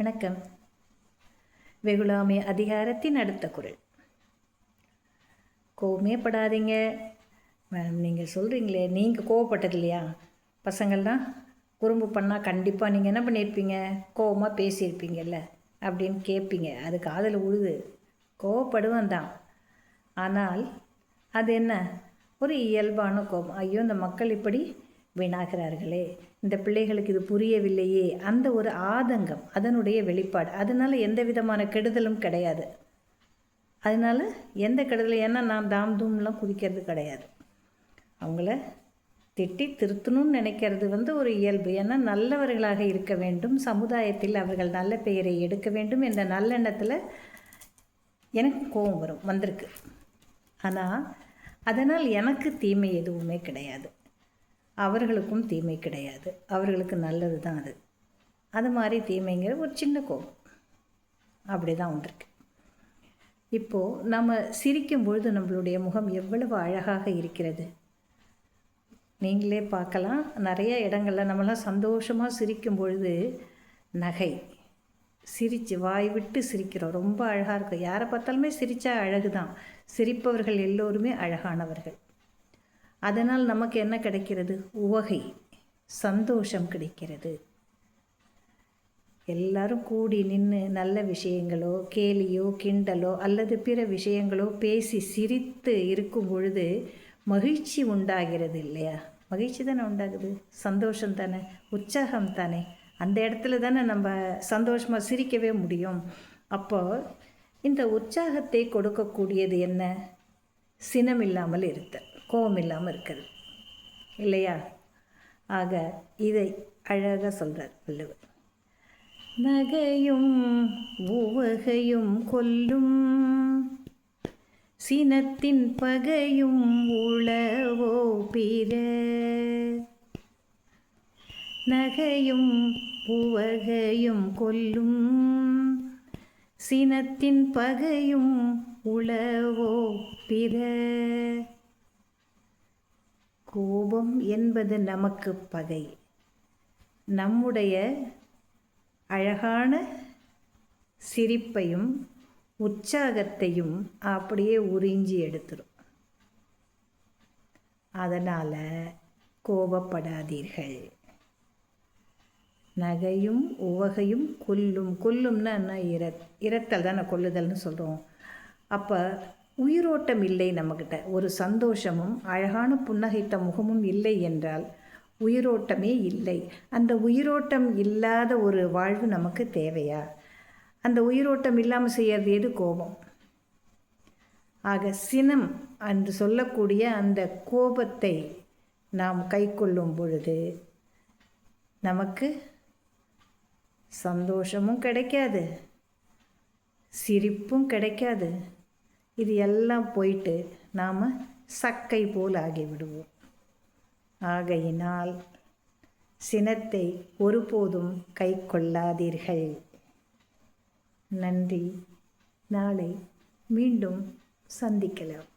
வணக்கம். வெகுளாமை அதிகாரத்தின் அடுத்த குறள். கோவமே படாதீங்க. நீங்கள் சொல்கிறீங்களே, நீங்கள் கோவப்பட்டது இல்லையா? பசங்கள்லாம் குறும்பு பண்ணால் கண்டிப்பாக நீங்கள் என்ன பண்ணியிருப்பீங்க? கோவமாக பேசியிருப்பீங்கல்ல அப்படின்னு கேட்பீங்க. அது காதில் உழுது. கோவப்படுவேன் தான். ஆனால் அது என்ன, ஒரு இயல்பான கோபம். ஐயோ, இந்த மக்கள் இப்படி வீணாகிறார்களே, இந்த பிள்ளைகளுக்கு இது புரியவில்லையே, அந்த ஒரு ஆதங்கம் அதனுடைய வெளிப்பாடு. அதனால் எந்த விதமான கெடுதலும் கிடையாது. அதனால் எந்த கெடுதலும், ஏன்னா நான் தாம் தூம்லாம் குதிக்கிறது கிடையாது. அவங்கள திட்டி திருத்தணும்னு நினைக்கிறது ஒரு இயல்பு. ஏன்னா நல்லவர்களாக இருக்க வேண்டும், சமுதாயத்தில் அவர்கள் நல்ல பெயரை எடுக்க வேண்டும் என்ற நல்லெண்ணத்தில் எனக்கு கோபம் வந்திருக்கு. ஆனால் அதனால் எனக்கு தீமை எதுவுமே கிடையாது, அவர்களுக்கும் தீமை கிடையாது. அவர்களுக்கு நல்லது தான் அது. அது மாதிரி தீமைங்கிற ஒரு சின்ன கோபம் அப்படி தான் வந்திருக்கு. இப்போது நம்ம சிரிக்கும் பொழுது நம்மளுடைய முகம் எவ்வளவு அழகாக இருக்கிறது. நீங்களே பார்க்கலாம், நிறைய இடங்களில் நம்மளாம் சந்தோஷமாக சிரிக்கும் பொழுது நகை சிரித்து வாய் விட்டு சிரிக்கிறோம், ரொம்ப அழகாக இருக்கும். யாரை பார்த்தாலுமே சிரித்தா அழகு தான். சிரிப்பவர்கள் எல்லோருமே அழகானவர்கள். அதனால் நமக்கு என்ன கிடைக்கிறது? உவகை, சந்தோஷம் கிடைக்கிறது. எல்லாரும் கூடி நின்று நல்ல விஷயங்களோ கேலியோ கிண்டலோ அல்லது பிற விஷயங்களோ பேசி சிரித்து இருக்கும் பொழுது மகிழ்ச்சி உண்டாகிறது இல்லையா? மகிழ்ச்சி தானே உண்டாகுது, சந்தோஷம் தானே, உற்சாகம் தானே. அந்த இடத்துல தானே நம்ம சந்தோஷமாக சிரிக்கவே முடியும். அப்போ இந்த உற்சாகத்தை கொடுக்கக்கூடியது என்ன? சினம் இல்லாமல் இருத்தல், கோபம் இல்லாமல் இருக்கிறது இல்லையா? ஆக இதை அழகாக சொல்கிறார் வள்ளுவர். நகையும் உவகையும் கொல்லும், சினத்தின் பகையும் உளவோ பிற. நகையும் உவகையும் கொல்லும், சினத்தின் பகையும் உளவோ பிற. கோபம் என்பது நமக்கு பகை. நம்முடைய அழகான சிரிப்பையும் உற்சாகத்தையும் அப்படியே உறிஞ்சி எடுத்துரும். அதனால் கோபப்படாதீர்கள். நகையும் உவகையும் கொல்லும். கொல்லும்னா என்ன? இரத்தல் தானே கொல்லுதல்னு சொல்கிறோம். அப்போ உயிரோட்டம் இல்லை நம்மக்கிட்ட. ஒரு சந்தோஷமும் அழகான புன்னகைத்த முகமும் இல்லை என்றால் உயிரோட்டமே இல்லை. அந்த உயிரோட்டம் இல்லாத ஒரு வாழ்வு நமக்கு தேவையா? அந்த உயிரோட்டம் இல்லாமல் செய்யறது எது? கோபம். ஆக சினம் என்று சொல்லக்கூடிய அந்த கோபத்தை நாம் கை கொள்ளும் பொழுது நமக்கு சந்தோஷமும் கிடைக்காது, சிரிப்பும் கிடைக்காது. இது எல்லாம் போயிட்டு நாம் சக்கை போல் ஆகிவிடுவோம். ஆகையினால் சினத்தை ஒருபோதும் கை கொள்ளாதீர்கள். நன்றி. நாளை மீண்டும் சந்திக்கலாம்.